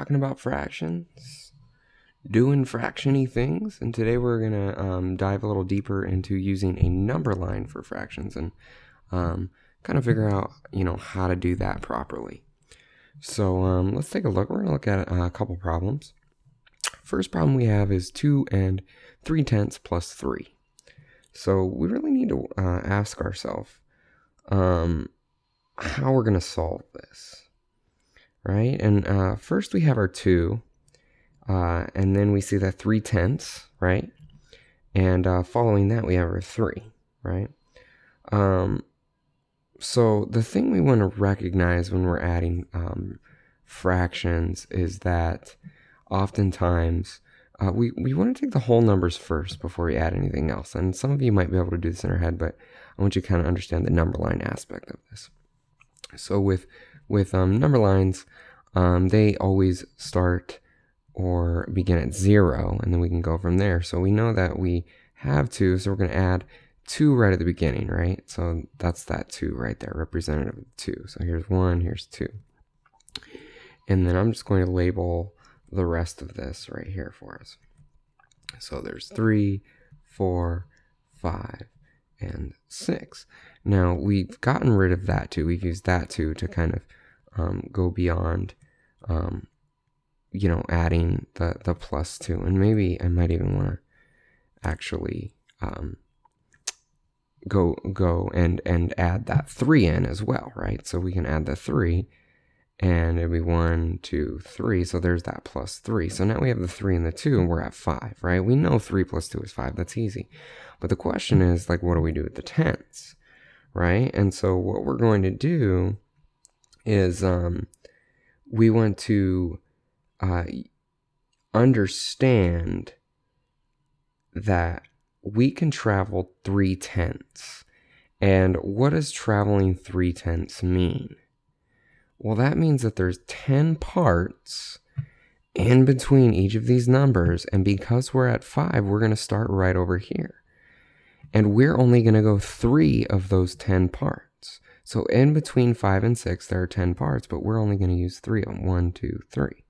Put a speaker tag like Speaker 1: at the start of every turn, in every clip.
Speaker 1: talking about fractions, doing fractiony things, and today we're gonna dive a little deeper into using a number line for fractions and kind of figure out how to do that properly. So let's take a look. We're gonna look at a couple problems. First problem we have is 2 and 3/10 plus 3. So we really need to ask ourselves how we're gonna solve this. Right, and first we have our 2, and then we see that 3/10, right? And following that we have our 3, right? So the thing we want to recognize when we're adding fractions is that oftentimes we want to take the whole numbers first before we add anything else. And some of you might be able to do this in your head, but I want you to kind of understand the number line aspect of this. So with number lines, they always start or begin at 0, and then we can go from there. So we know that we have 2, so we're going to add 2 right at the beginning, right? So that's that 2 right there, representative of 2. So here's 1, here's 2. And then I'm just going to label the rest of this right here for us. So there's 3, 4, 5, and 6. Now we've gotten rid of that 2. We've used that 2 to kind of go beyond, adding the plus 2. And maybe I might even want to actually go and add that 3 in as well, right? So we can add the 3, and it'll be 1, 2, 3. So there's that plus 3. So now we have the 3 and the 2, and we're at 5, right? We know 3 plus 2 is 5. That's easy. But the question is, what do we do with the tens, right? And so what we're going to do is we want to understand that we can travel 3/10. And what does traveling 3/10 mean? Well, that means that there's 10 parts in between each of these numbers, and because we're at 5, we're going to start right over here. And we're only going to go 3 of those 10 parts. So in between 5 and 6, there are 10 parts, but we're only going to use 3 of them. 1, 2, 3.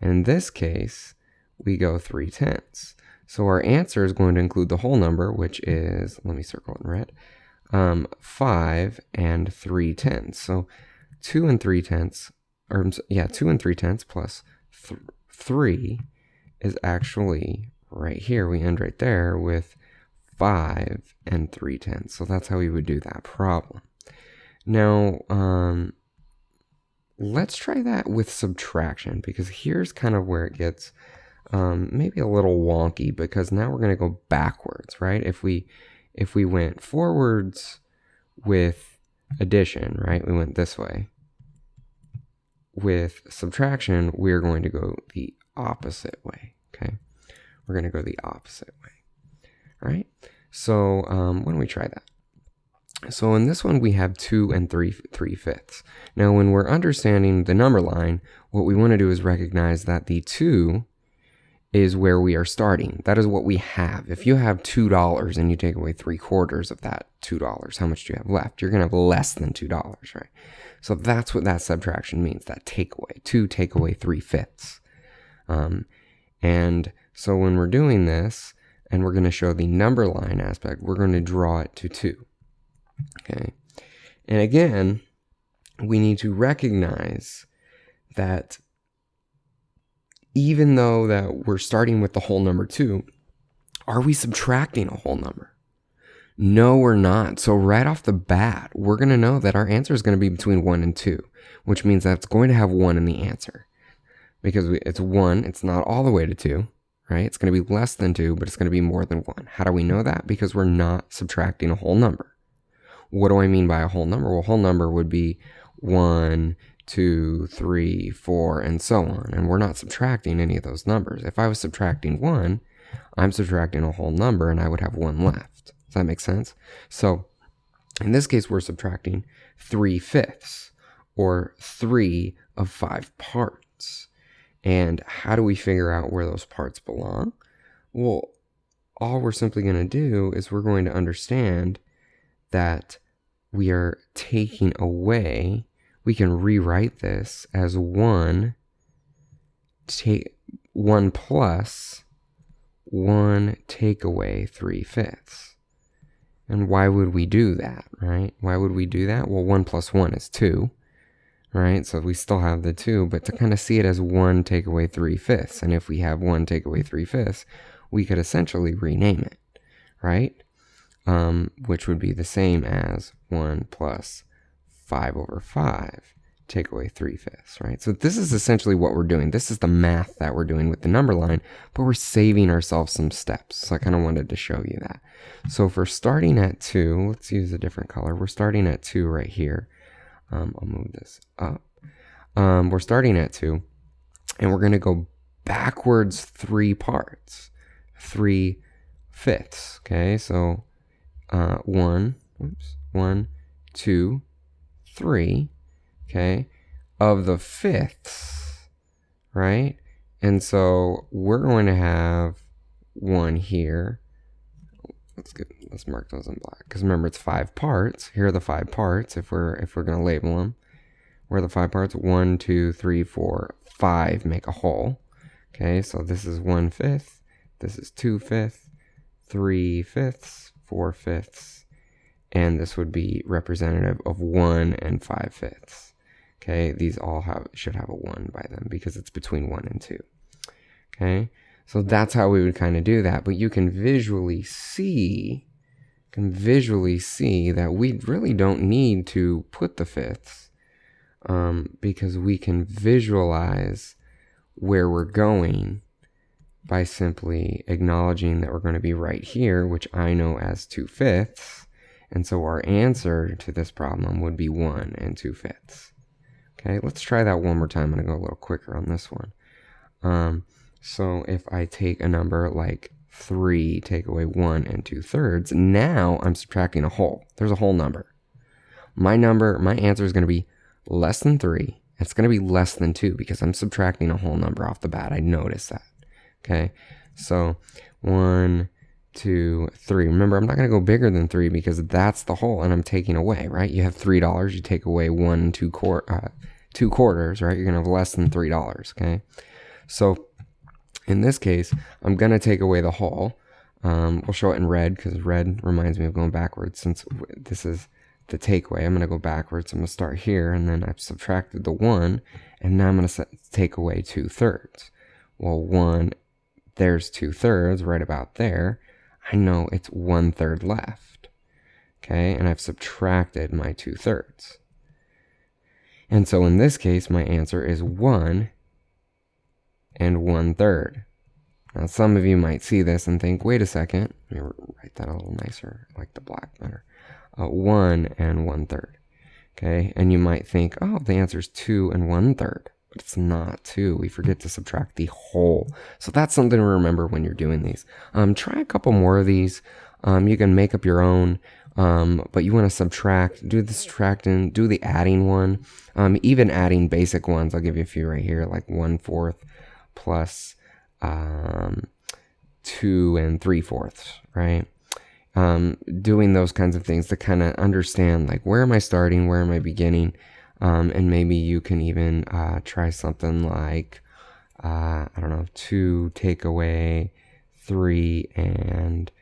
Speaker 1: And in this case, we go 3/10. So our answer is going to include the whole number, which is, let me circle it in red, 5 and 3/10. So 2 and 3/10, 2 and 3/10 plus 3 is actually right here. We end right there with 5 and 3/10. So that's how we would do that problem. Now, let's try that with subtraction, because here's kind of where it gets maybe a little wonky, because now we're going to go backwards, right? If we went forwards with addition, right, we went this way. With subtraction, we're going to go the opposite way, okay? We're going to go the opposite way, all right? So why don't we try that? So in this one, we have 2 and 3/5. Now, when we're understanding the number line, what we want to do is recognize that the 2 is where we are starting. That is what we have. If you have $2 and you take away 3/4 of that $2, how much do you have left? You're going to have less than $2, right? So that's what that subtraction means, that takeaway. 2 take away 3/5. And so when we're doing this, and we're going to show the number line aspect, we're going to draw it to 2. Okay. And again, we need to recognize that even though that we're starting with the whole number 2, are we subtracting a whole number? No, we're not. So right off the bat, we're going to know that our answer is going to be between 1 and 2, which means that it's going to have 1 in the answer. Because it's 1, it's not all the way to 2, right? It's going to be less than 2, but it's going to be more than 1. How do we know that? Because we're not subtracting a whole number. What do I mean by a whole number? Well, a whole number would be 1, 2, 3, 4, and so on. And we're not subtracting any of those numbers. If I was subtracting 1, I'm subtracting a whole number, and I would have 1 left. Does that make sense? So in this case, we're subtracting 3/5, or 3 of 5 parts. And how do we figure out where those parts belong? Well, all we're simply going to do is we're going to understand that we are taking away, we can rewrite this as 1 1 plus 1 take away 3/5. And why would we do that, right? Why would we do that? Well, 1 plus 1 is 2, right? So we still have the 2, but to kind of see it as 1 take away 3/5. And if we have 1 take away 3/5, we could essentially rename it, right? Which would be the same as 1 plus 5/5 take away 3/5, right? So this is essentially what we're doing. This is the math that we're doing with the number line, but we're saving ourselves some steps. So I kind of wanted to show you that. So if we're starting at 2, let's use a different color. We're starting at 2 right here. I'll move this up. We're starting at 2, and we're going to go backwards 3 parts, 3/5. Okay, so 1, 2, 3. Okay, of the fifths, right? And so we're going to have 1 here. Let's mark those in black, because remember it's 5 parts. Here are the 5 parts. If we're going to label them, where are the 5 parts? 1, 2, 3, 4, 5 make a whole. Okay, so this is 1/5. This is 2/5, 3/5, 4/5, and this would be representative of 1 and 5/5. Okay, these all should have a 1 by them because it's between 1 and 2. Okay, so that's how we would kind of do that. But you can visually see that we really don't need to put the fifths because we can visualize where we're going by simply acknowledging that we're going to be right here, which I know as 2/5. And so our answer to this problem would be 1 and 2/5. Okay, let's try that one more time. I'm going to go a little quicker on this one. So if I take a number like 3, take away 1 and 2/3, now I'm subtracting a whole. There's a whole number. My answer is going to be less than 3. It's going to be less than 2 because I'm subtracting a whole number off the bat. I noticed that. Okay, so 1, 2, 3. Remember, I'm not going to go bigger than 3 because that's the whole, and I'm taking away, right? You have $3. You take away 1 and 2 quarters, right? You're going to have less than $3, okay? So in this case, I'm going to take away the whole. We'll show it in red because red reminds me of going backwards. Since this is the takeaway, I'm going to go backwards. I'm going to start here, and then I've subtracted the 1, and now I'm going to take away 2/3. Well, there's 2/3 right about there. I know it's 1/3 left. Okay, and I've subtracted my 2/3. And so in this case, my answer is 1 and 1/3. Now, some of you might see this and think, wait a second. Let me write that a little nicer. I like the black better. 1 and 1/3. Okay, and you might think, oh, the answer is 2 and 1/3. But it's not 2. We forget to subtract the whole. So that's something to remember when you're doing these. Try a couple more of these. You can make up your own. But you want to subtract, do the subtracting, do the adding one. Even adding basic ones, I'll give you a few right here, like 1/4 plus 2 and 3/4, right? Doing those kinds of things to kind of understand, like, where am I starting, where am I beginning? And maybe you can even try something like, 2 take away 3 and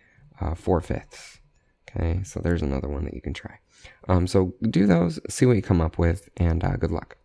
Speaker 1: 4/5. Okay, so there's another one that you can try. So do those, see what you come up with, and good luck.